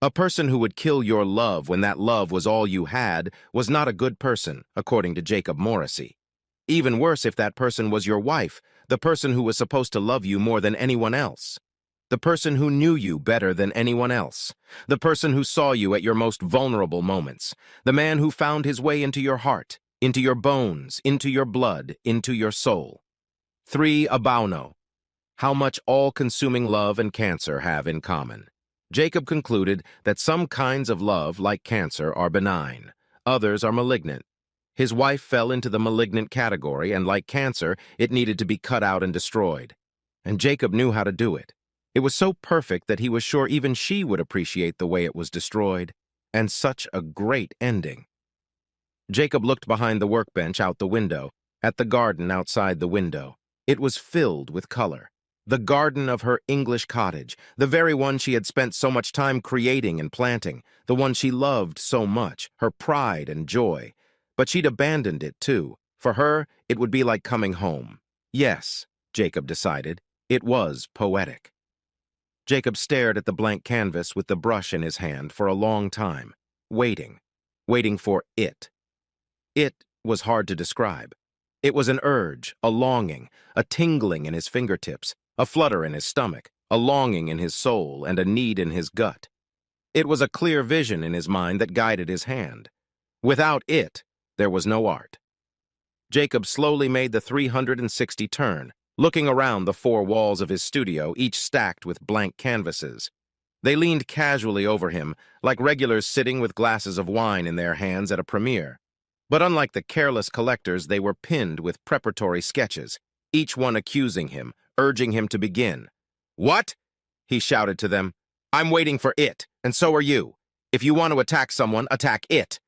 A person who would kill your love when that love was all you had was not a good person, according to Jacob Morrissey. Even worse if that person was your wife, the person who was supposed to love you more than anyone else. The person who knew you better than anyone else. The person who saw you at your most vulnerable moments. The man who found his way into your heart, into your bones, into your blood, into your soul. 3. Abauno. How much all-consuming love and cancer have in common. Jacob concluded that some kinds of love, like cancer, are benign. Others are malignant. His wife fell into the malignant category, and like cancer, it needed to be cut out and destroyed. And Jacob knew how to do it. It was so perfect that he was sure even she would appreciate the way it was destroyed. And such a great ending. Jacob looked behind the workbench out the window, at the garden outside the window. It was filled with color. The garden of her English cottage, the very one she had spent so much time creating and planting, the one she loved so much, her pride and joy. But she'd abandoned it, too. For her, it would be like coming home. Yes, Jacob decided, it was poetic. Jacob stared at the blank canvas with the brush in his hand for a long time, waiting for it. It was hard to describe. It was an urge, a longing, a tingling in his fingertips, a flutter in his stomach, a longing in his soul, and a need in his gut. It was a clear vision in his mind that guided his hand. Without it, there was no art. Jacob slowly made the 360 turn, looking around the 4 walls of his studio, each stacked with blank canvases. They leaned casually over him, like regulars sitting with glasses of wine in their hands at a premiere. But unlike the careless collectors, they were pinned with preparatory sketches, each one accusing him, urging him to begin. "What?" he shouted to them. "I'm waiting for it, and so are you. If you want to attack someone, attack it."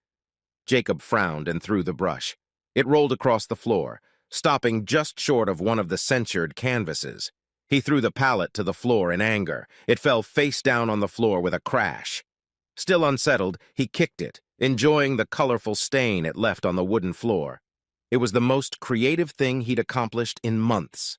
Jacob frowned and threw the brush. It rolled across the floor, stopping just short of one of the censured canvases. He threw the palette to the floor in anger. It fell face down on the floor with a crash. Still unsettled, he kicked it, enjoying the colorful stain it left on the wooden floor. It was the most creative thing he'd accomplished in months.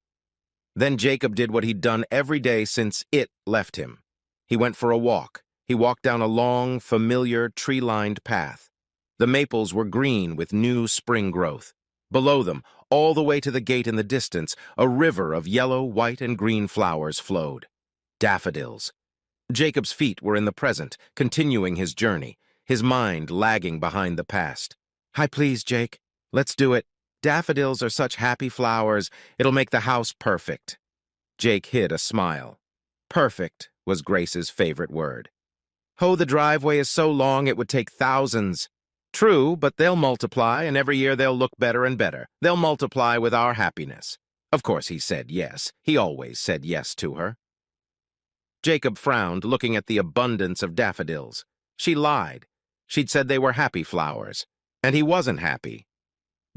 Then Jacob did what he'd done every day since it left him. He went for a walk. He walked down a long, familiar, tree-lined path. The maples were green with new spring growth. Below them, all the way to the gate in the distance, a river of yellow, white, and green flowers flowed. Daffodils. Jacob's feet were in the present, continuing his journey, his mind lagging behind the past. "Hi, please, Jake. Let's do it. Daffodils are such happy flowers, it'll make the house perfect." Jake hid a smile. Perfect was Grace's favorite word. "Oh, the driveway is so long it would take thousands." "True, but they'll multiply, and every year they'll look better and better. They'll multiply with our happiness." Of course he said yes. He always said yes to her. Jacob frowned, looking at the abundance of daffodils. She lied. She'd said they were happy flowers. And he wasn't happy.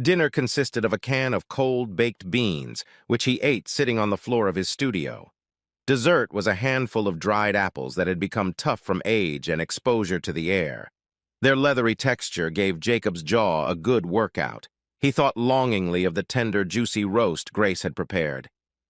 Dinner consisted of a can of cold baked beans, which he ate sitting on the floor of his studio. Dessert was a handful of dried apples that had become tough from age and exposure to the air. Their leathery texture gave Jacob's jaw a good workout. He thought longingly of the tender, juicy roast Grace had prepared.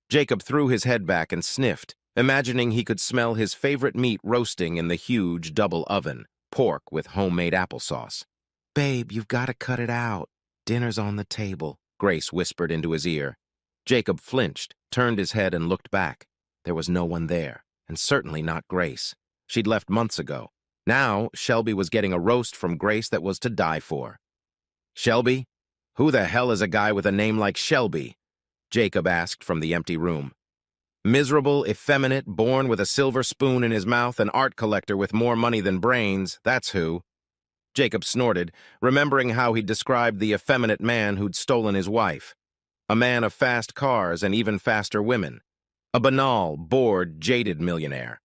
Jacob threw his head back and sniffed, imagining he could smell his favorite meat roasting in the huge double oven, pork with homemade applesauce. "Babe, you've got to cut it out. Dinner's on the table," Grace whispered into his ear. Jacob flinched, turned his head, and looked back. There was no one there, and certainly not Grace. She'd left months ago. Now, Shelby was getting a roast from Grace that was to die for. "Shelby? Who the hell is a guy with a name like Shelby?" Jacob asked from the empty room. "Miserable, effeminate, born with a silver spoon in his mouth, an art collector with more money than brains, that's who." Jacob snorted, remembering how he'd described the effeminate man who'd stolen his wife. A man of fast cars and even faster women. A banal, bored, jaded millionaire.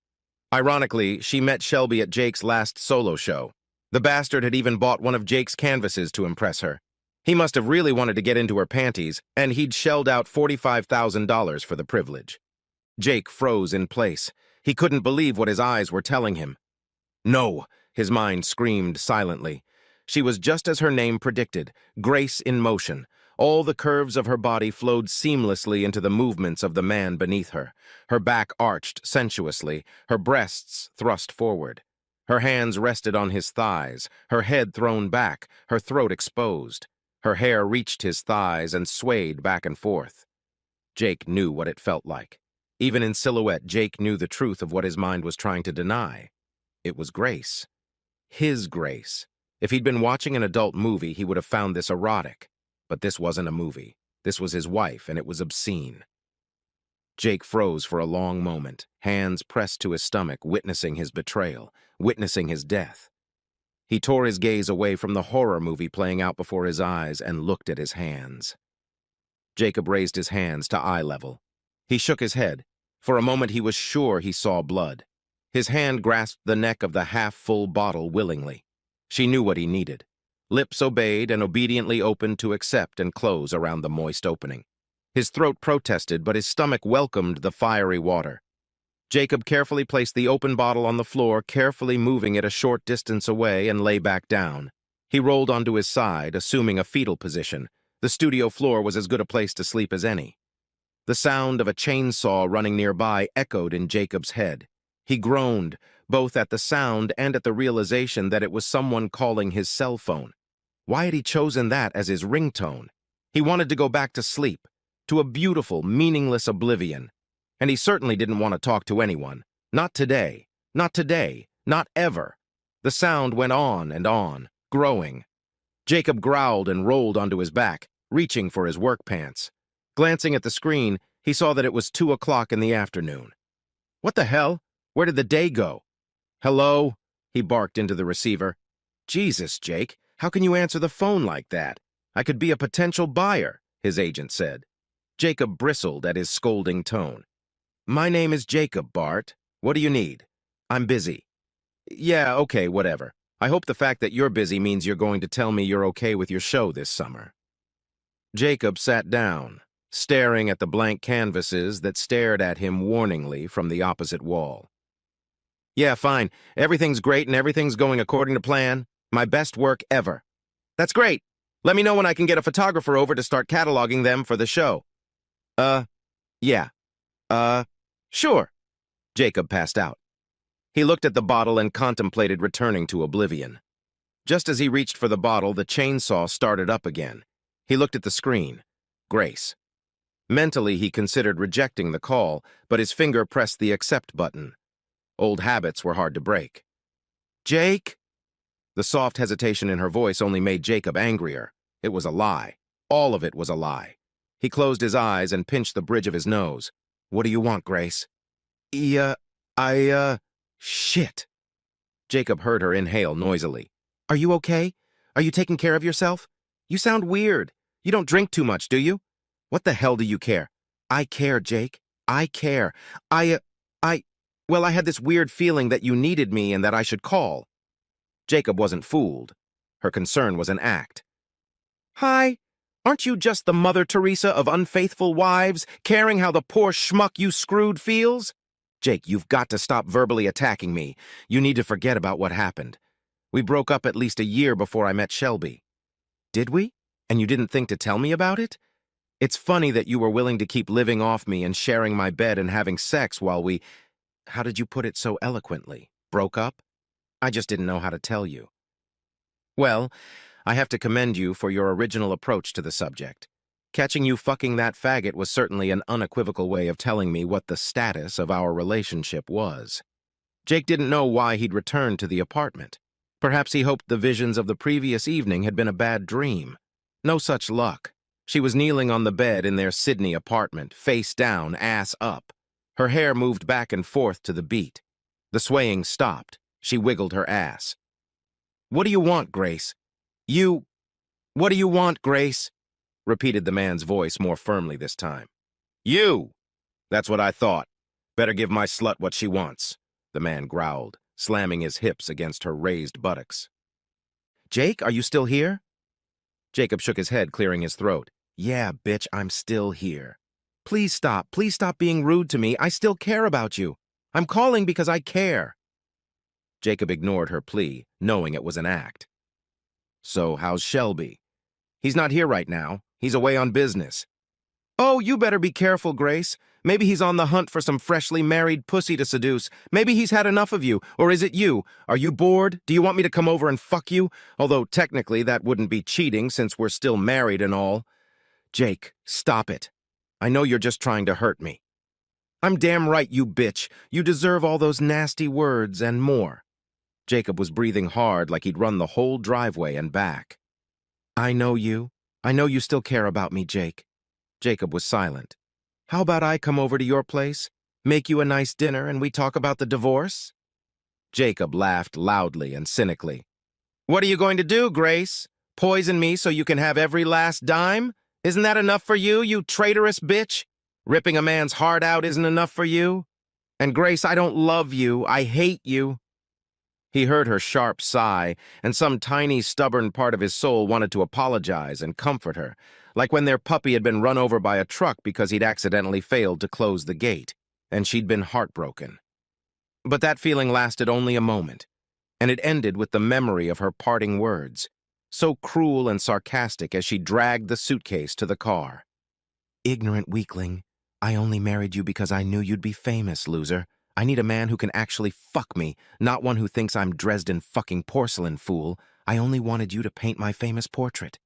Ironically, she met Shelby at Jake's last solo show. The bastard had even bought one of Jake's canvases to impress her. He must have really wanted to get into her panties, and he'd shelled out $45,000 for the privilege. Jake froze in place. He couldn't believe what his eyes were telling him. No, his mind screamed silently. She was just as her name predicted, Grace in motion. All the curves of her body flowed seamlessly into the movements of the man beneath her. Her back arched sensuously, her breasts thrust forward. Her hands rested on his thighs, her head thrown back, her throat exposed. Her hair reached his thighs and swayed back and forth. Jake knew what it felt like. Even in silhouette, Jake knew the truth of what his mind was trying to deny. It was Grace. His Grace. If he'd been watching an adult movie, he would have found this erotic. But this wasn't a movie. This was his wife, and it was obscene. Jake froze for a long moment, hands pressed to his stomach, witnessing his betrayal, witnessing his death. He tore his gaze away from the horror movie playing out before his eyes and looked at his hands. Jacob raised his hands to eye level. He shook his head. For a moment he was sure he saw blood. His hand grasped the neck of the half-full bottle willingly. She knew what he needed. Lips obeyed and obediently opened to accept and close around the moist opening. His throat protested, but his stomach welcomed the fiery water. Jacob carefully placed the open bottle on the floor, carefully moving it a short distance away, and lay back down. He rolled onto his side, assuming a fetal position. The studio floor was as good a place to sleep as any. The sound of a chainsaw running nearby echoed in Jacob's head. He groaned, both at the sound and at the realization that it was someone calling his cell phone. Why had he chosen that as his ringtone? He wanted to go back to sleep, to a beautiful, meaningless oblivion. And he certainly didn't want to talk to anyone. Not today. Not today. Not ever. The sound went on, growing. Jacob growled and rolled onto his back, reaching for his work pants. Glancing at the screen, he saw that it was 2 o'clock in the afternoon. What the hell? Where did the day go? Hello? He barked into the receiver. Jesus, Jake, how can you answer the phone like that? I could be a potential buyer, his agent said. Jacob bristled at his scolding tone. My name is Jacob, Bart. What do you need? I'm busy. Yeah, okay, whatever. I hope the fact that you're busy means you're going to tell me you're okay with your show this summer. Jacob sat down, staring at the blank canvases that stared at him warningly from the opposite wall. Yeah, fine. Everything's great and everything's going according to plan. My best work ever. That's great. Let me know when I can get a photographer over to start cataloging them for the show. Yeah. Sure. Jacob passed out. He looked at the bottle and contemplated returning to oblivion. Just as he reached for the bottle, the chainsaw started up again. He looked at the screen. Grace. Mentally, he considered rejecting the call, but his finger pressed the accept button. Old habits were hard to break. Jake? The soft hesitation in her voice only made Jacob angrier. It was a lie. All of it was a lie. He closed his eyes and pinched the bridge of his nose. What do you want, Grace? Shit. Jacob heard her inhale noisily. Are you okay? Are you taking care of yourself? You sound weird. You don't drink too much, do you? What the hell do you care? I care, Jake. I care. Well, I had this weird feeling that you needed me and that I should call. Jacob wasn't fooled. Her concern was an act. Hi. Aren't you just the Mother Teresa of unfaithful wives, caring how the poor schmuck you screwed feels? Jake, you've got to stop verbally attacking me. You need to forget about what happened. We broke up at least a year before I met Shelby. Did we? And you didn't think to tell me about it? It's funny that you were willing to keep living off me and sharing my bed and having sex while we... How did you put it so eloquently? Broke up? I just didn't know how to tell you. Well, I have to commend you for your original approach to the subject. Catching you fucking that faggot was certainly an unequivocal way of telling me what the status of our relationship was. Jake didn't know why he'd returned to the apartment. Perhaps he hoped the visions of the previous evening had been a bad dream. No such luck. She was kneeling on the bed in their Sydney apartment, face down, ass up. Her hair moved back and forth to the beat. The swaying stopped. She wiggled her ass. What do you want, Grace? What do you want, Grace? Repeated the man's voice more firmly this time. You! That's what I thought. Better give my slut what she wants, the man growled, slamming his hips against her raised buttocks. Jake, are you still here? Jacob shook his head, clearing his throat. Yeah, bitch, I'm still here. Please stop being rude to me. I still care about you. I'm calling because I care. Jacob ignored her plea, knowing it was an act. So how's Shelby? He's not here right now. He's away on business. Oh, you better be careful, Grace. Maybe he's on the hunt for some freshly married pussy to seduce. Maybe he's had enough of you. Or is it you? Are you bored? Do you want me to come over and fuck you? Although technically that wouldn't be cheating since we're still married and all. Jake, stop it. I know you're just trying to hurt me. I'm damn right, you bitch. You deserve all those nasty words and more. Jacob was breathing hard like he'd run the whole driveway and back. I know you. I know you still care about me, Jake. Jacob was silent. How about I come over to your place, make you a nice dinner, and we talk about the divorce? Jacob laughed loudly and cynically. What are you going to do, Grace? Poison me so you can have every last dime? Isn't that enough for you, you traitorous bitch? Ripping a man's heart out isn't enough for you? And Grace, I don't love you. I hate you. He heard her sharp sigh, and some tiny, stubborn part of his soul wanted to apologize and comfort her, like when their puppy had been run over by a truck because he'd accidentally failed to close the gate, and she'd been heartbroken. But that feeling lasted only a moment, and it ended with the memory of her parting words, so cruel and sarcastic as she dragged the suitcase to the car. Ignorant weakling, I only married you because I knew you'd be famous, loser. I need a man who can actually fuck me, not one who thinks I'm Dresden fucking porcelain fool. I only wanted you to paint my famous portrait.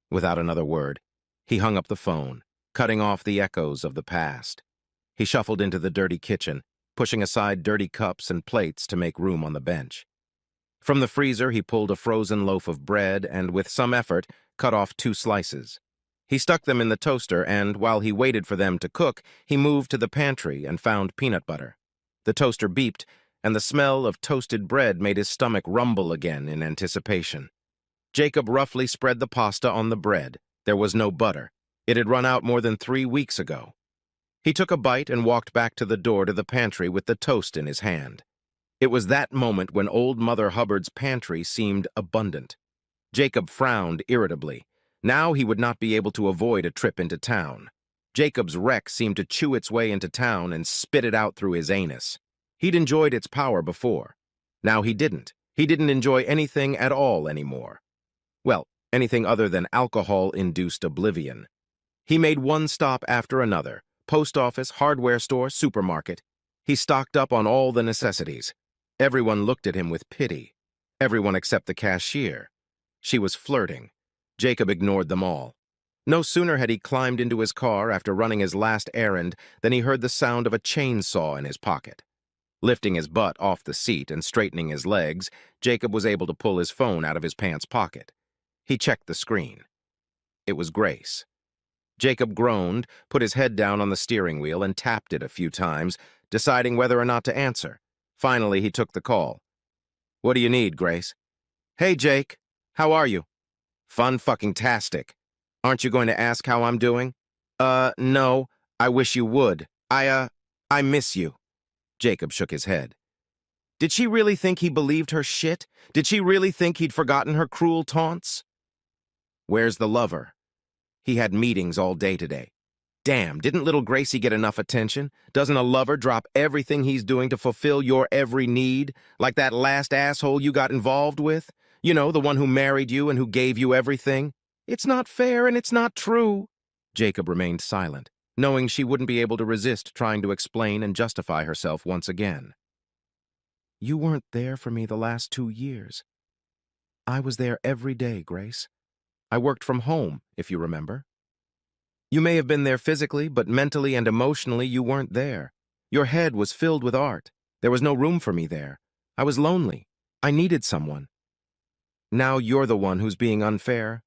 Without another word, he hung up the phone, cutting off the echoes of the past. He shuffled into the dirty kitchen, pushing aside dirty cups and plates to make room on the bench. From the freezer, he pulled a frozen loaf of bread and, with some effort, cut off 2 slices. He stuck them in the toaster and, while he waited for them to cook, he moved to the pantry and found peanut butter. The toaster beeped, and the smell of toasted bread made his stomach rumble again in anticipation. Jacob roughly spread the pasta on the bread. There was no butter. It had run out more than 3 weeks ago. He took a bite and walked back to the door to the pantry with the toast in his hand. It was that moment when old Mother Hubbard's pantry seemed abundant. Jacob frowned irritably. Now he would not be able to avoid a trip into town. Jacob's wreck seemed to chew its way into town and spit it out through his anus. He'd enjoyed its power before. Now he didn't. He didn't enjoy anything at all anymore. Well, anything other than alcohol-induced oblivion. He made one stop after another: post office, hardware store, supermarket. He stocked up on all the necessities. Everyone looked at him with pity. Everyone except the cashier. She was flirting. Jacob ignored them all. No sooner had he climbed into his car after running his last errand than he heard the sound of a chainsaw in his pocket. Lifting his butt off the seat and straightening his legs, Jacob was able to pull his phone out of his pants pocket. He checked the screen. It was Grace. Jacob groaned, put his head down on the steering wheel, and tapped it a few times, deciding whether or not to answer. Finally, he took the call. What do you need, Grace? Hey, Jake. How are you? Fun-fucking-tastic. Aren't you going to ask how I'm doing? No. I wish you would. I miss you. Jacob shook his head. Did she really think he believed her shit? Did she really think he'd forgotten her cruel taunts? Where's the lover? He had meetings all day today. Damn, didn't little Gracie get enough attention? Doesn't a lover drop everything he's doing to fulfill your every need? Like that last asshole you got involved with? You know, the one who married you and who gave you everything? It's not fair and it's not true. Jacob remained silent, knowing she wouldn't be able to resist trying to explain and justify herself once again. You weren't there for me the last 2 years. I was there every day, Grace. I worked from home, if you remember. You may have been there physically, but mentally and emotionally you weren't there. Your head was filled with art. There was no room for me there. I was lonely. I needed someone. Now you're the one who's being unfair.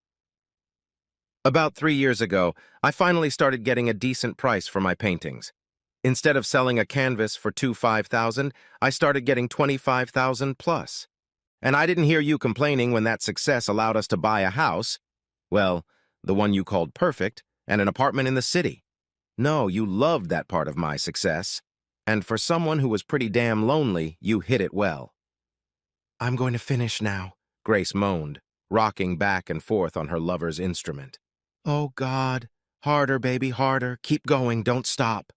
About 3 years ago, I finally started getting a decent price for my paintings. Instead of selling a canvas for $25,000, I started getting $25,000 plus. And I didn't hear you complaining when that success allowed us to buy a house. Well, the one you called perfect, and an apartment in the city. No, you loved that part of my success. And for someone who was pretty damn lonely, you hit it well. I'm going to finish now, Grace moaned, rocking back and forth on her lover's instrument. Oh, God. Harder, baby, harder. Keep going, don't stop.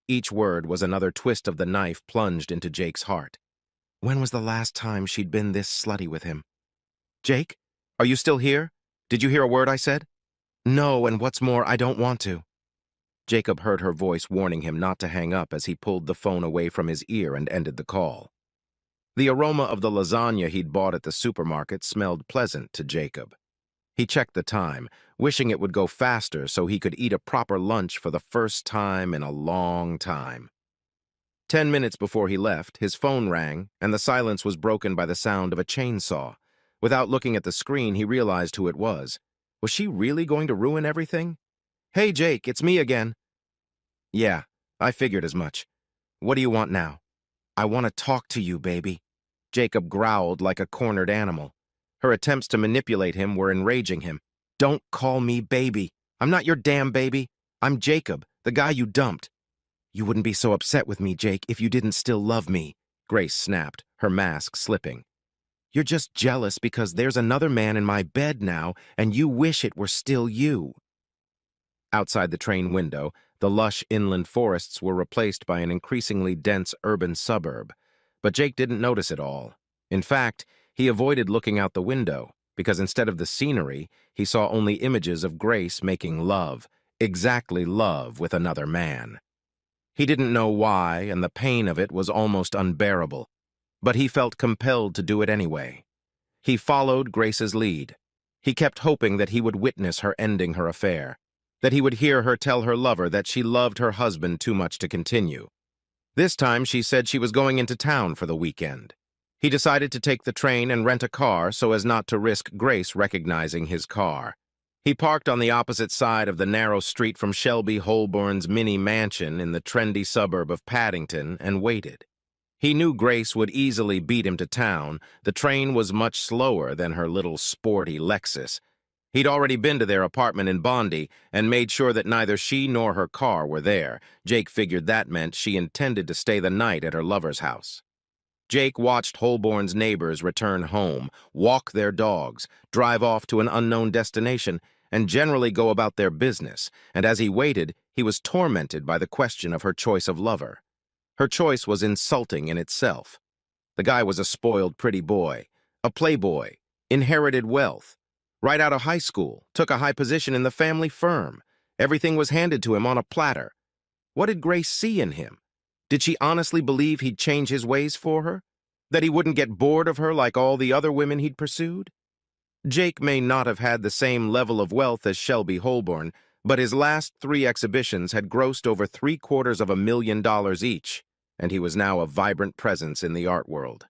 Each word was another twist of the knife plunged into Jake's heart. When was the last time she'd been this slutty with him? Jake, are you still here? Did you hear a word I said? No, and what's more, I don't want to. Jacob heard her voice warning him not to hang up as he pulled the phone away from his ear and ended the call. The aroma of the lasagna he'd bought at the supermarket smelled pleasant to Jacob. He checked the time, wishing it would go faster so he could eat a proper lunch for the first time in a long time. 10 minutes before he left, his phone rang, and the silence was broken by the sound of a chainsaw. Without looking at the screen, he realized who it was. Was she really going to ruin everything? Hey, Jake, it's me again. Yeah, I figured as much. What do you want now? I want to talk to you, baby. Jacob growled like a cornered animal. Her attempts to manipulate him were enraging him. Don't call me baby. I'm not your damn baby. I'm Jacob, the guy you dumped. You wouldn't be so upset with me, Jake, if you didn't still love me, Grace snapped, her mask slipping. You're just jealous because there's another man in my bed now, and you wish it were still you. Outside the train window, the lush inland forests were replaced by an increasingly dense urban suburb. But Jake didn't notice it all. In fact, he avoided looking out the window, because instead of the scenery, he saw only images of Grace making love, exactly love with another man. He didn't know why, and the pain of it was almost unbearable, but he felt compelled to do it anyway. He followed Grace's lead. He kept hoping that he would witness her ending her affair, that he would hear her tell her lover that she loved her husband too much to continue. This time she said she was going into town for the weekend. He decided to take the train and rent a car so as not to risk Grace recognizing his car. He parked on the opposite side of the narrow street from Shelby Holborn's mini mansion in the trendy suburb of Paddington and waited. He knew Grace would easily beat him to town. The train was much slower than her little sporty Lexus. He'd already been to their apartment in Bondi and made sure that neither she nor her car were there. Jake figured that meant she intended to stay the night at her lover's house. Jake watched Holborn's neighbors return home, walk their dogs, drive off to an unknown destination, and generally go about their business, and as he waited, he was tormented by the question of her choice of lover. Her choice was insulting in itself. The guy was a spoiled pretty boy, a playboy, inherited wealth. Right out of high school, took a high position in the family firm. Everything was handed to him on a platter. What did Grace see in him? Did she honestly believe he'd change his ways for her? That he wouldn't get bored of her like all the other women he'd pursued? Jake may not have had the same level of wealth as Shelby Holborn, but his last 3 exhibitions had grossed over $750,000 each, and he was now a vibrant presence in the art world.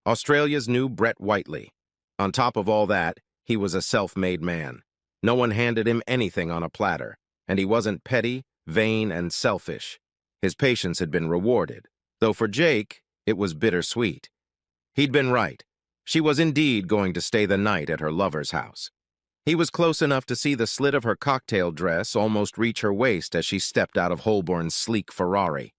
Australia's new Brett Whiteley. On top of all that, he was a self-made man. No one handed him anything on a platter, and he wasn't petty, vain, and selfish. His patience had been rewarded, though for Jake, it was bittersweet. He'd been right. She was indeed going to stay the night at her lover's house. He was close enough to see the slit of her cocktail dress almost reach her waist as she stepped out of Holborn's sleek Ferrari.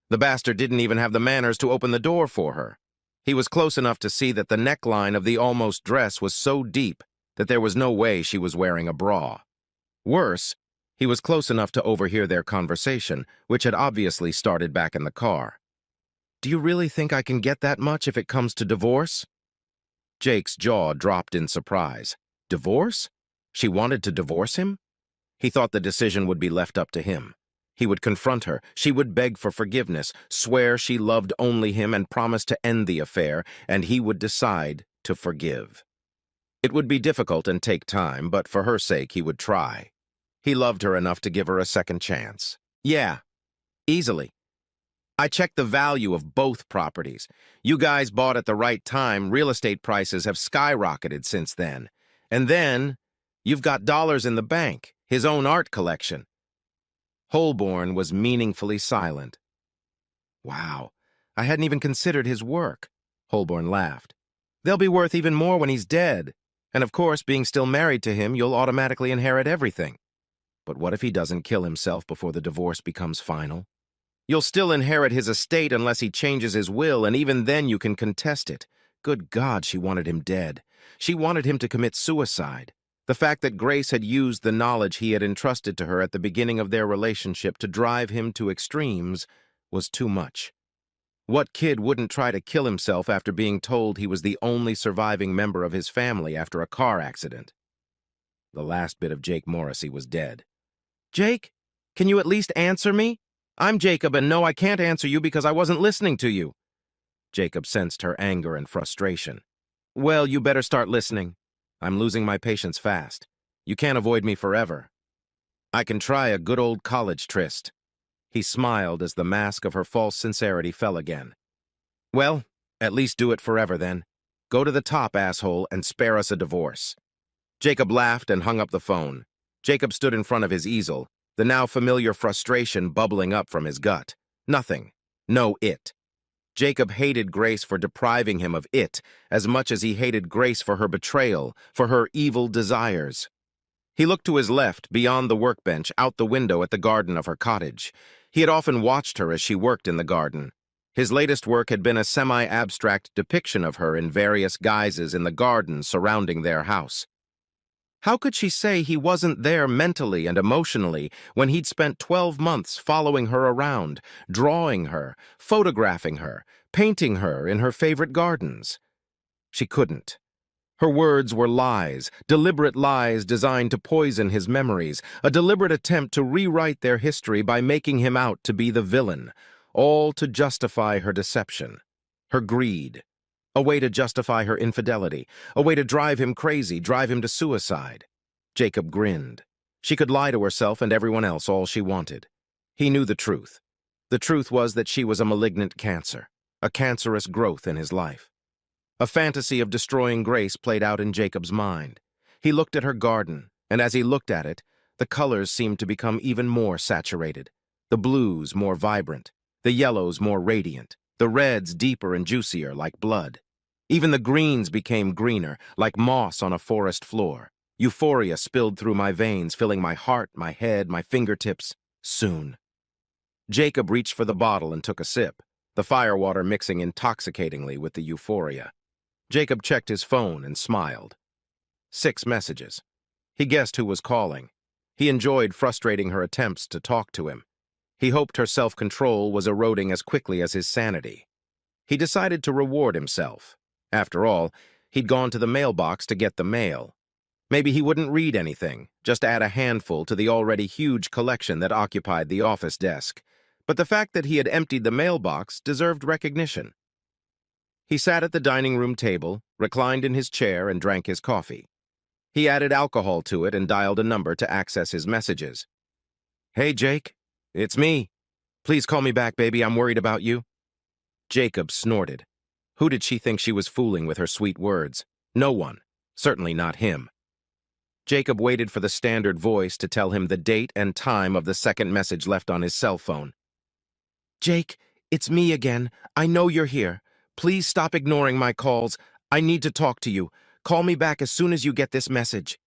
The bastard didn't even have the manners to open the door for her. He was close enough to see that the neckline of the almost dress was so deep that there was no way she was wearing a bra. Worse, he was close enough to overhear their conversation, which had obviously started back in the car. Do you really think I can get that much if it comes to divorce? Jake's jaw dropped in surprise. Divorce? She wanted to divorce him? He thought the decision would be left up to him. He would confront her, she would beg for forgiveness, swear she loved only him and promise to end the affair, and he would decide to forgive. It would be difficult and take time, but for her sake he would try. He loved her enough to give her a second chance. Yeah, easily. I checked the value of both properties. You guys bought at the right time. Real estate prices have skyrocketed since then. And then, you've got dollars in the bank, his own art collection. Holborn was meaningfully silent. Wow, I hadn't even considered his work. Holborn laughed. They'll be worth even more when he's dead. And of course, being still married to him, you'll automatically inherit everything. But what if he doesn't kill himself before the divorce becomes final? You'll still inherit his estate unless he changes his will, and even then you can contest it. Good God, she wanted him dead. She wanted him to commit suicide. The fact that Grace had used the knowledge he had entrusted to her at the beginning of their relationship to drive him to extremes was too much. What kid wouldn't try to kill himself after being told he was the only surviving member of his family after a car accident? The last bit of Jake Morrissey was dead. Jake, can you at least answer me? I'm Jacob, and no, I can't answer you because I wasn't listening to you. Jacob sensed her anger and frustration. Well, you better start listening. I'm losing my patience fast. You can't avoid me forever. I can try a good old college tryst. He smiled as the mask of her false sincerity fell again. Well, at least do it forever then. Go to the top, asshole, and spare us a divorce. Jacob laughed and hung up the phone. Jacob stood in front of his easel, the now familiar frustration bubbling up from his gut. Nothing. No it. Jacob hated Grace for depriving him of it as much as he hated Grace for her betrayal, for her evil desires. He looked to his left, beyond the workbench, out the window at the garden of her cottage. He had often watched her as she worked in the garden. His latest work had been a semi-abstract depiction of her in various guises in the garden surrounding their house. How could she say he wasn't there mentally and emotionally when he'd spent 12 months following her around, drawing her, photographing her, painting her in her favorite gardens? She couldn't. Her words were lies, deliberate lies designed to poison his memories, a deliberate attempt to rewrite their history by making him out to be the villain, all to justify her deception, her greed. A way to justify her infidelity, a way to drive him crazy, drive him to suicide. Jacob grinned. She could lie to herself and everyone else all she wanted. He knew the truth. The truth was that she was a malignant cancer, a cancerous growth in his life. A fantasy of destroying Grace played out in Jacob's mind. He looked at her garden, and as he looked at it, the colors seemed to become even more saturated, the blues more vibrant, the yellows more radiant, the reds deeper and juicier like blood. Even the greens became greener, like moss on a forest floor. Euphoria spilled through my veins, filling my heart, my head, my fingertips. Soon. Jacob reached for the bottle and took a sip, the firewater mixing intoxicatingly with the euphoria. Jacob checked his phone and smiled. 6 messages. He guessed who was calling. He enjoyed frustrating her attempts to talk to him. He hoped her self-control was eroding as quickly as his sanity. He decided to reward himself. After all, he'd gone to the mailbox to get the mail. Maybe he wouldn't read anything, just add a handful to the already huge collection that occupied the office desk. But the fact that he had emptied the mailbox deserved recognition. He sat at the dining room table, reclined in his chair, and drank his coffee. He added alcohol to it and dialed a number to access his messages. Hey, Jake. It's me. Please call me back, baby. I'm worried about you. Jacob snorted. Who did she think she was fooling with her sweet words? No one. Certainly not him. Jacob waited for the standard voice to tell him the date and time of the second message left on his cell phone. Jake, it's me again. I know you're here. Please stop ignoring my calls. I need to talk to you. Call me back as soon as you get this message.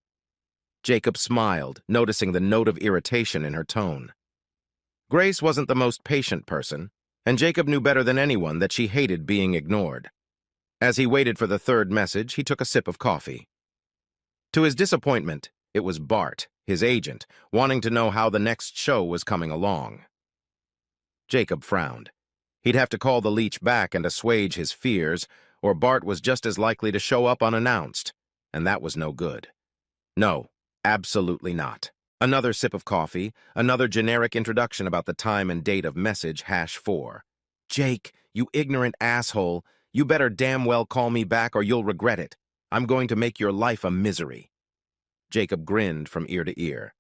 Jacob smiled, noticing the note of irritation in her tone. Grace wasn't the most patient person, and Jacob knew better than anyone that she hated being ignored. As he waited for the third message, he took a sip of coffee. To his disappointment, it was Bart, his agent, wanting to know how the next show was coming along. Jacob frowned. He'd have to call the leech back and assuage his fears, or Bart was just as likely to show up unannounced, and that was no good. No, absolutely not. Another sip of coffee, another generic introduction about the time and date of message #4. Jake, you ignorant asshole, you better damn well call me back or you'll regret it. I'm going to make your life a misery. Jacob grinned from ear to ear.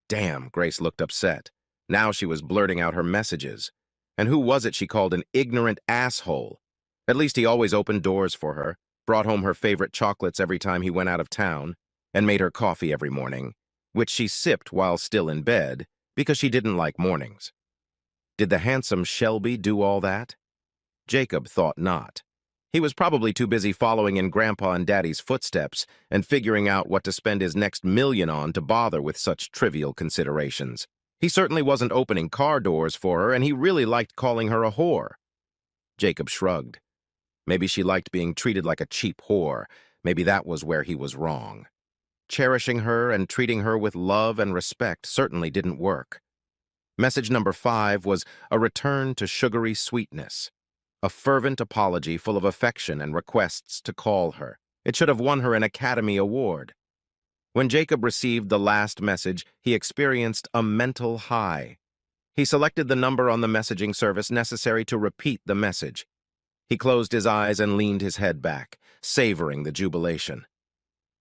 Damn, Grace looked upset. Now she was blurting out her messages. And who was it she called an ignorant asshole? At least he always opened doors for her, brought home her favorite chocolates every time he went out of town, and made her coffee every morning, which she sipped while still in bed because she didn't like mornings. Did the handsome Shelby do all that? Jacob thought not. He was probably too busy following in Grandpa and Daddy's footsteps and figuring out what to spend his next million on to bother with such trivial considerations. He certainly wasn't opening car doors for her, and he really liked calling her a whore. Jacob shrugged. Maybe she liked being treated like a cheap whore. Maybe that was where he was wrong. Cherishing her and treating her with love and respect certainly didn't work. Message number 5 was a return to sugary sweetness. A fervent apology full of affection and requests to call her. It should have won her an Academy Award. When Jacob received the last message, he experienced a mental high. He selected the number on the messaging service necessary to repeat the message. He closed his eyes and leaned his head back, savoring the jubilation.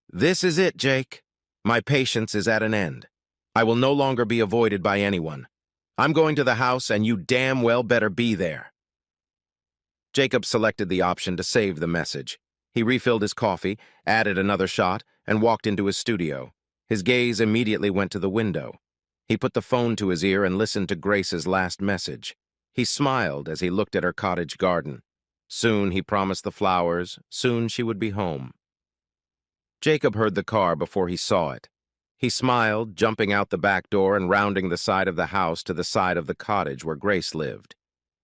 "This is it, Jake. My patience is at an end. I will no longer be avoided by anyone. I'm going to the house, and you damn well better be there." Jacob selected the option to save the message. He refilled his coffee, added another shot, and walked into his studio. His gaze immediately went to the window. He put the phone to his ear and listened to Grace's last message. He smiled as he looked at her cottage garden. Soon he promised the flowers, soon she would be home. Jacob heard the car before he saw it. He smiled, jumping out the back door and rounding the side of the house to the side of the cottage where Grace lived.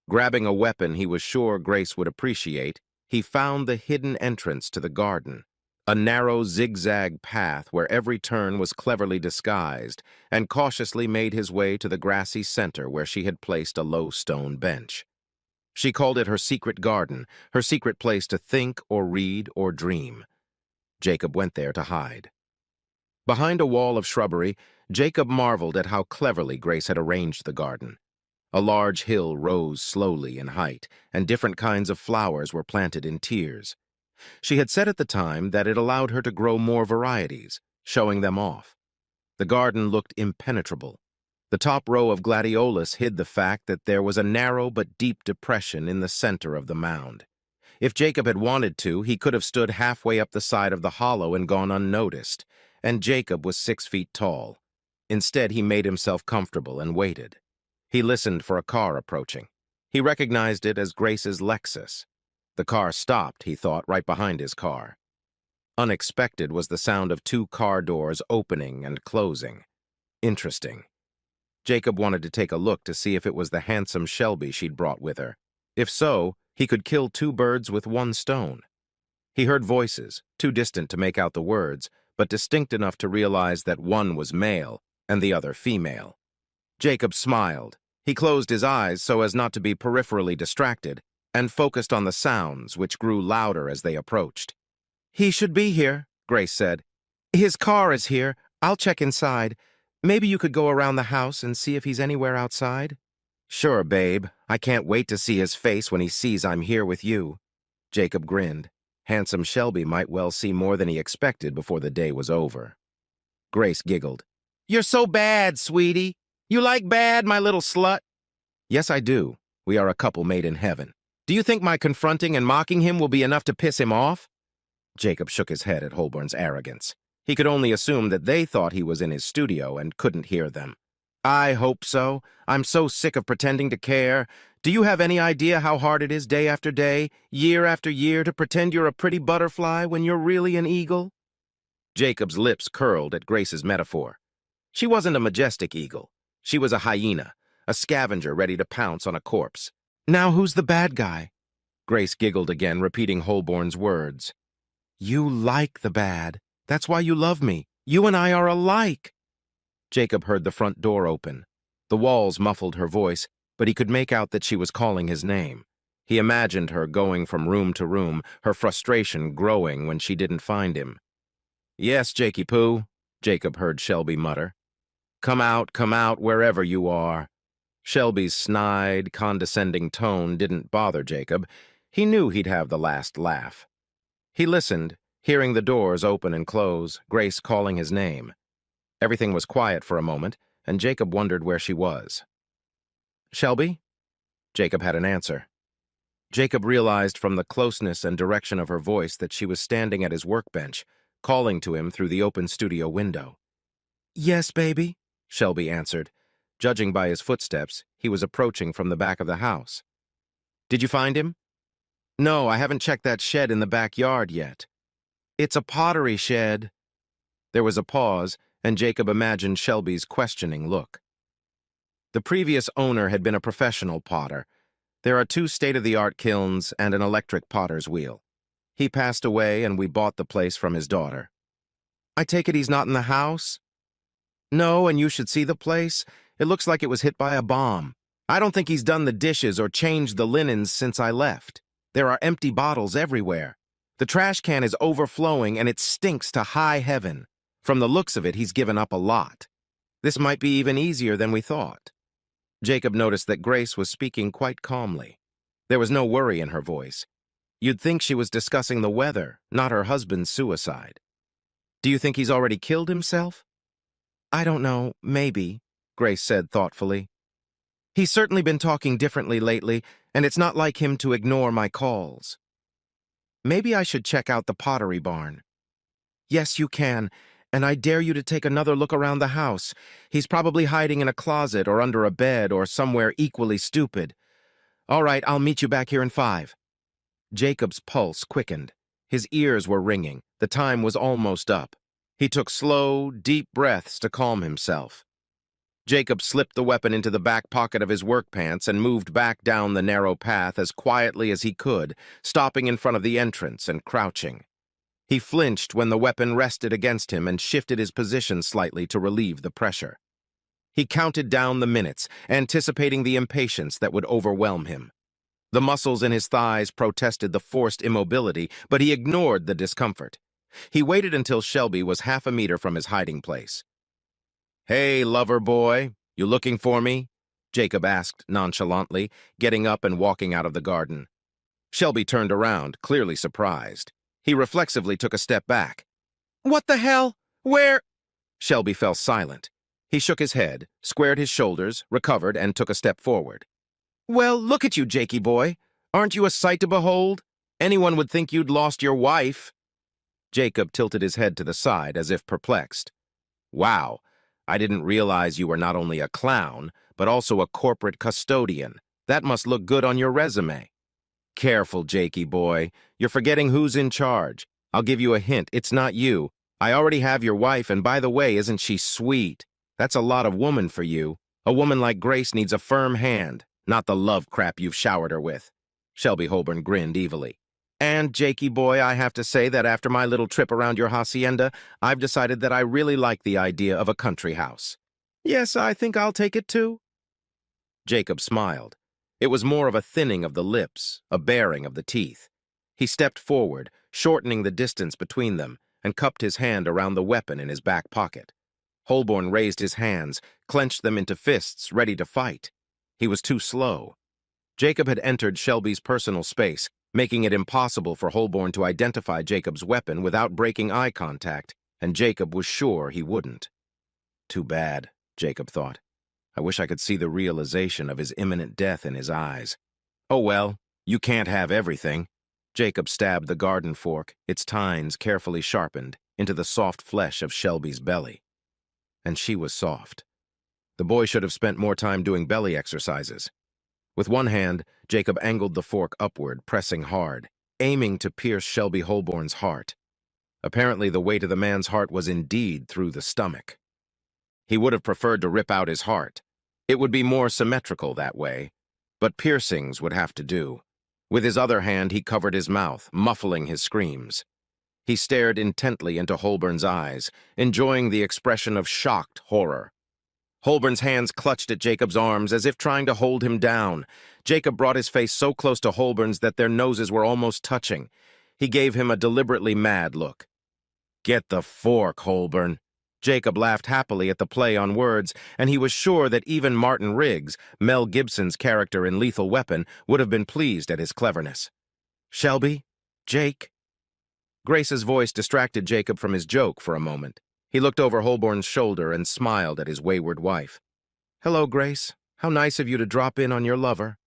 Grabbing a weapon he was sure Grace would appreciate, he found the hidden entrance to the garden, a narrow zigzag path where every turn was cleverly disguised, and cautiously made his way to the grassy center where she had placed a low stone bench. She called it her secret garden, her secret place to think or read or dream. Jacob went there to hide. Behind a wall of shrubbery, Jacob marveled at how cleverly Grace had arranged the garden. A large hill rose slowly in height, and different kinds of flowers were planted in tiers. She had said at the time that it allowed her to grow more varieties, showing them off. The garden looked impenetrable. The top row of gladiolus hid the fact that there was a narrow but deep depression in the center of the mound. If Jacob had wanted to, he could have stood halfway up the side of the hollow and gone unnoticed, and Jacob was 6 feet tall. Instead, he made himself comfortable and waited. He listened for a car approaching. He recognized it as Grace's Lexus. The car stopped, he thought, right behind his car. Unexpected was the sound of 2 car doors opening and closing. Interesting. Jacob wanted to take a look to see if it was the handsome Shelby she'd brought with her. If so, he could kill 2 birds with 1 stone. He heard voices, too distant to make out the words, but distinct enough to realize that one was male and the other female. Jacob smiled. He closed his eyes so as not to be peripherally distracted, and focused on the sounds, which grew louder as they approached. "He should be here," Grace said. "His car is here. I'll check inside. Maybe you could go around the house and see if he's anywhere outside?" "Sure, babe. I can't wait to see his face when he sees I'm here with you." Jacob grinned. Handsome Shelby might well see more than he expected before the day was over. Grace giggled. "You're so bad, sweetie. You like bad, my little slut?" "Yes, I do. We are a couple made in heaven. Do you think my confronting and mocking him will be enough to piss him off?" Jacob shook his head at Holborn's arrogance. He could only assume that they thought he was in his studio and couldn't hear them. "I hope so. I'm so sick of pretending to care. Do you have any idea how hard it is day after day, year after year, to pretend you're a pretty butterfly when you're really an eagle?" Jacob's lips curled at Grace's metaphor. She wasn't a majestic eagle. She was a hyena, a scavenger ready to pounce on a corpse. "Now who's the bad guy?" Grace giggled again, repeating Holborn's words. "You like the bad. That's why you love me. You and I are alike." Jacob heard the front door open. The walls muffled her voice, but he could make out that she was calling his name. He imagined her going from room to room, her frustration growing when she didn't find him. "Yes, Jakey Poo," Jacob heard Shelby mutter. Come out, wherever you are." Shelby's snide, condescending tone didn't bother Jacob. He knew he'd have the last laugh. He listened, hearing the doors open and close, Grace calling his name. Everything was quiet for a moment, and Jacob wondered where she was. "Shelby?" Jacob had an answer. Jacob realized from the closeness and direction of her voice that she was standing at his workbench, calling to him through the open studio window. "Yes, baby," Shelby answered. Judging by his footsteps, he was approaching from the back of the house. "Did you find him?" "No, I haven't checked that shed in the backyard yet." "It's a pottery shed." There was a pause, and Jacob imagined Shelby's questioning look. The previous owner had been a professional potter. There are 2 state-of-the-art kilns and an electric potter's wheel. He passed away, and we bought the place from his daughter. "I take it he's not in the house?" "No, and you should see the place. It looks like it was hit by a bomb. I don't think he's done the dishes or changed the linens since I left. There are empty bottles everywhere. The trash can is overflowing, and it stinks to high heaven. From the looks of it, he's given up a lot. This might be even easier than we thought. Jacob noticed that Grace was speaking quite calmly. There was no worry in her voice. You'd think she was discussing the weather, not her husband's suicide. Do you think he's already killed himself? I don't know, maybe, Grace said thoughtfully. He's certainly been talking differently lately, and it's not like him to ignore my calls. Maybe I should check out the pottery barn. Yes, you can, and I dare you to take another look around the house. He's probably hiding in a closet or under a bed or somewhere equally stupid. All right, I'll meet you back here in 5. Jacob's pulse quickened. His ears were ringing. The time was almost up. He took slow, deep breaths to calm himself. Jacob slipped the weapon into the back pocket of his work pants and moved back down the narrow path as quietly as he could, stopping in front of the entrance and crouching. He flinched when the weapon rested against him and shifted his position slightly to relieve the pressure. He counted down the minutes, anticipating the impatience that would overwhelm him. The muscles in his thighs protested the forced immobility, but he ignored the discomfort. He waited until Shelby was half a meter from his hiding place. Hey, lover boy, you looking for me? Jacob asked nonchalantly, getting up and walking out of the garden. Shelby turned around, clearly surprised. He reflexively took a step back. What the hell? Where? Shelby fell silent. He shook his head, squared his shoulders, recovered, and took a step forward. Well, look at you, Jakey boy. Aren't you a sight to behold? Anyone would think you'd lost your wife. Jacob tilted his head to the side as if perplexed. Wow, I didn't realize you were not only a clown, but also a corporate custodian. That must look good on your resume. Careful, Jakey boy. You're forgetting who's in charge. I'll give you a hint. It's not you. I already have your wife, and by the way, isn't she sweet? That's a lot of woman for you. A woman like Grace needs a firm hand, not the love crap you've showered her with. Shelby Holborn grinned evilly. And, Jakey boy, I have to say that after my little trip around your hacienda, I've decided that I really like the idea of a country house. Yes, I think I'll take it too. Jacob smiled. It was more of a thinning of the lips, a baring of the teeth. He stepped forward, shortening the distance between them, and cupped his hand around the weapon in his back pocket. Holborn raised his hands, clenched them into fists, ready to fight. He was too slow. Jacob had entered Shelby's personal space, making it impossible for Holborn to identify Jacob's weapon without breaking eye contact, and Jacob was sure he wouldn't. Too bad, Jacob thought. I wish I could see the realization of his imminent death in his eyes. Oh well, you can't have everything. Jacob stabbed the garden fork, its tines carefully sharpened, into the soft flesh of Shelby's belly. And she was soft. The boy should have spent more time doing belly exercises. With one hand, Jacob angled the fork upward, pressing hard, aiming to pierce Shelby Holborn's heart. Apparently, the weight of the man's heart was indeed through the stomach. He would have preferred to rip out his heart. It would be more symmetrical that way, but piercings would have to do. With his other hand, he covered his mouth, muffling his screams. He stared intently into Holborn's eyes, enjoying the expression of shocked horror. Holborn's hands clutched at Jacob's arms as if trying to hold him down. Jacob brought his face so close to Holborn's that their noses were almost touching. He gave him a deliberately mad look. Get the fork, Holborn. Jacob laughed happily at the play on words, and he was sure that even Martin Riggs, Mel Gibson's character in Lethal Weapon, would have been pleased at his cleverness. Shelby? Jake? Grace's voice distracted Jacob from his joke for a moment. He looked over Holborn's shoulder and smiled at his wayward wife. Hello, Grace. How nice of you to drop in on your lover.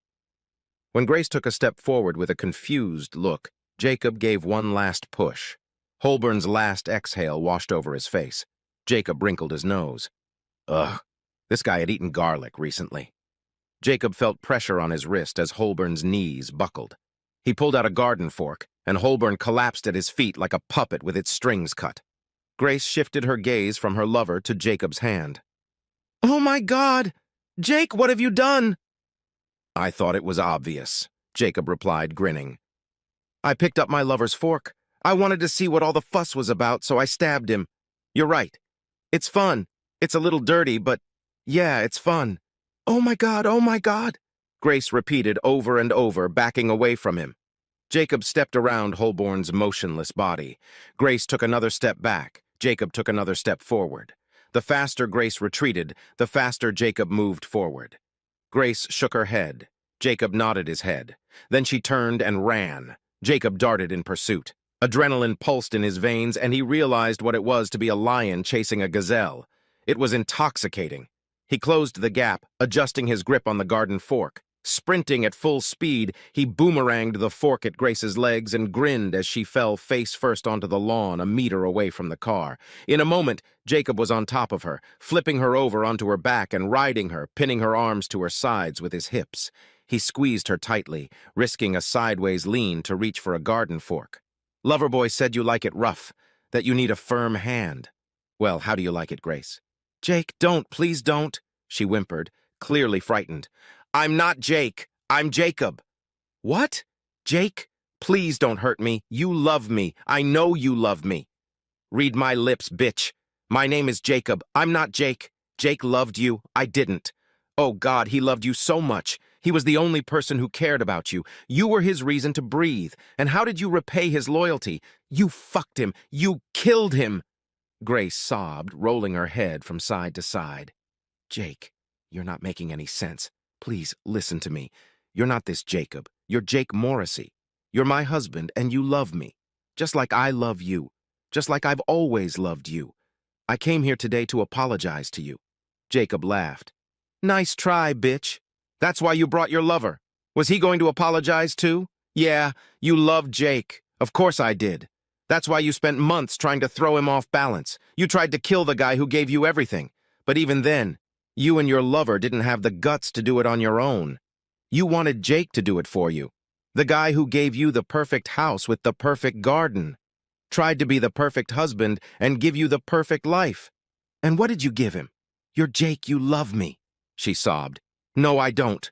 When Grace took a step forward with a confused look, Jacob gave one last push. Holborn's last exhale washed over his face. Jacob wrinkled his nose. Ugh, this guy had eaten garlic recently. Jacob felt pressure on his wrist as Holborn's knees buckled. He pulled out a garden fork, and Holborn collapsed at his feet like a puppet with its strings cut. Grace shifted her gaze from her lover to Jacob's hand. Oh my God! Jake, what have you done? I thought it was obvious, Jacob replied, grinning. I picked up my lover's fork. I wanted to see what all the fuss was about, so I stabbed him. You're right. It's fun. It's a little dirty, but yeah, it's fun. Oh my God, Grace repeated over and over, backing away from him. Jacob stepped around Holborn's motionless body. Grace took another step back, Jacob took another step forward. The faster Grace retreated, the faster Jacob moved forward. Grace shook her head. Jacob nodded his head. Then she turned and ran. Jacob darted in pursuit. Adrenaline pulsed in his veins, and he realized what it was to be a lion chasing a gazelle. It was intoxicating. He closed the gap, adjusting his grip on the garden fork. Sprinting at full speed, he boomeranged the fork at Grace's legs and grinned as she fell face first onto the lawn a meter away from the car. In a moment, Jacob was on top of her, flipping her over onto her back and riding her, pinning her arms to her sides with his hips. He squeezed her tightly, risking a sideways lean to reach for a garden fork. "Loverboy said you like it rough, that you need a firm hand." "Well, how do you like it, Grace?" "Jake, don't, please don't," she whimpered, clearly frightened. "I'm not Jake. I'm Jacob." "What? Jake? Please don't hurt me. You love me. I know you love me." "Read my lips, bitch. My name is Jacob. I'm not Jake. Jake loved you. I didn't. Oh, God, he loved you so much. He was the only person who cared about you. You were his reason to breathe. And how did you repay his loyalty? You fucked him. You killed him." Grace sobbed, rolling her head from side to side. "Jake, you're not making any sense. Please, listen to me. You're not this Jacob. You're Jake Morrissey. You're my husband, and you love me. Just like I love you. Just like I've always loved you. I came here today to apologize to you." Jacob laughed. "Nice try, bitch. That's why you brought your lover. Was he going to apologize too? Yeah, you loved Jake. Of course I did. That's why you spent months trying to throw him off balance. You tried to kill the guy who gave you everything. But even then, you and your lover didn't have the guts to do it on your own. You wanted Jake to do it for you. The guy who gave you the perfect house with the perfect garden. Tried to be the perfect husband and give you the perfect life. And what did you give him? You're Jake, you love me," she sobbed. "No, I don't.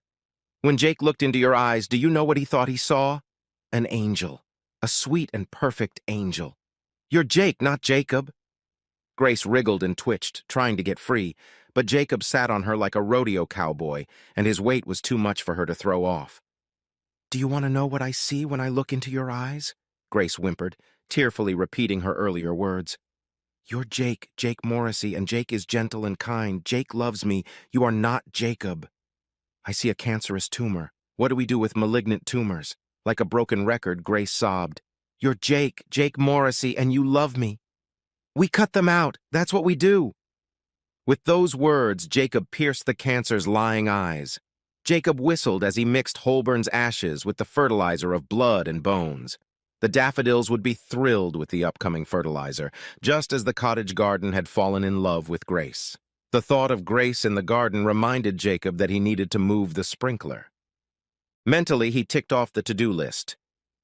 When Jake looked into your eyes, do you know what he thought he saw? An angel. A sweet and perfect angel. You're Jake, not Jacob." Grace wriggled and twitched, trying to get free, but Jacob sat on her like a rodeo cowboy, and his weight was too much for her to throw off. "Do you want to know what I see when I look into your eyes?" Grace whimpered, tearfully repeating her earlier words. "You're Jake, Jake Morrissey, and Jake is gentle and kind. Jake loves me. You are not Jacob. I see a cancerous tumor. What do we do with malignant tumors?" Like a broken record, Grace sobbed. "You're Jake, Jake Morrissey, and you love me. We cut them out. That's what we do." With those words, Jacob pierced the cancer's lying eyes. Jacob whistled as he mixed Holborn's ashes with the fertilizer of blood and bones. The daffodils would be thrilled with the upcoming fertilizer, just as the cottage garden had fallen in love with Grace. The thought of Grace in the garden reminded Jacob that he needed to move the sprinkler. Mentally, he ticked off the to-do list.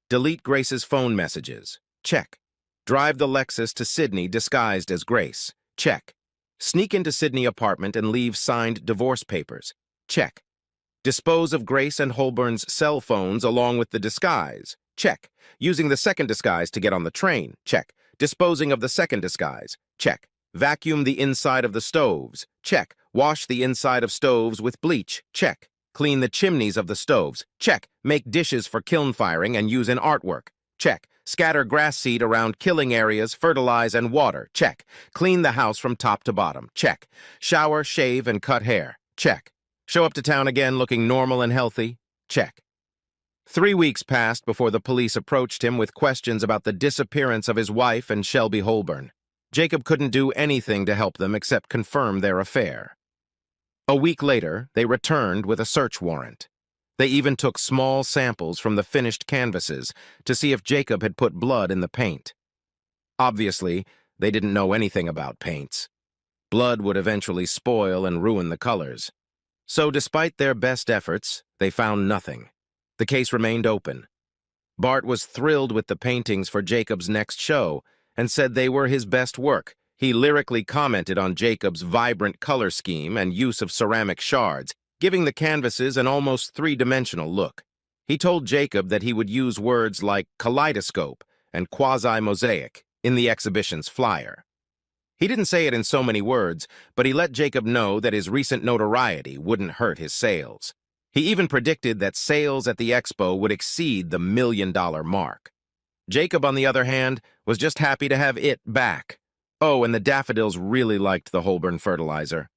Delete Grace's phone messages. Check. Drive the Lexus to Sydney disguised as Grace. Check. Sneak into Sydney apartment and leave signed divorce papers. Check. Dispose of Grace and Holborn's cell phones along with the disguise. Check. Using the second disguise to get on the train. Check. Disposing of the second disguise. Check. Vacuum the inside of the stoves. Check. Wash the inside of stoves with bleach. Check. Clean the chimneys of the stoves. Check. Make dishes for kiln firing and use in artwork. Check. Scatter grass seed around killing areas, fertilize, and water. Check. Clean the house from top to bottom. Check. Shower, shave, and cut hair. Check. Show up to town again looking normal and healthy. Check. 3 weeks passed before the police approached him with questions about the disappearance of his wife and Shelby Holborn. Jacob couldn't do anything to help them except confirm their affair. A week later, they returned with a search warrant. They even took small samples from the finished canvases to see if Jacob had put blood in the paint. Obviously, they didn't know anything about paints. Blood would eventually spoil and ruin the colors. So despite their best efforts, they found nothing. The case remained open. Bart was thrilled with the paintings for Jacob's next show and said they were his best work. He lyrically commented on Jacob's vibrant color scheme and use of ceramic shards, giving the canvases an almost three-dimensional look. He told Jacob that he would use words like kaleidoscope and quasi-mosaic in the exhibition's flyer. He didn't say it in so many words, but he let Jacob know that his recent notoriety wouldn't hurt his sales. He even predicted that sales at the expo would exceed the $1 million mark. Jacob, on the other hand, was just happy to have it back. Oh, and the daffodils really liked the Holborn fertilizer.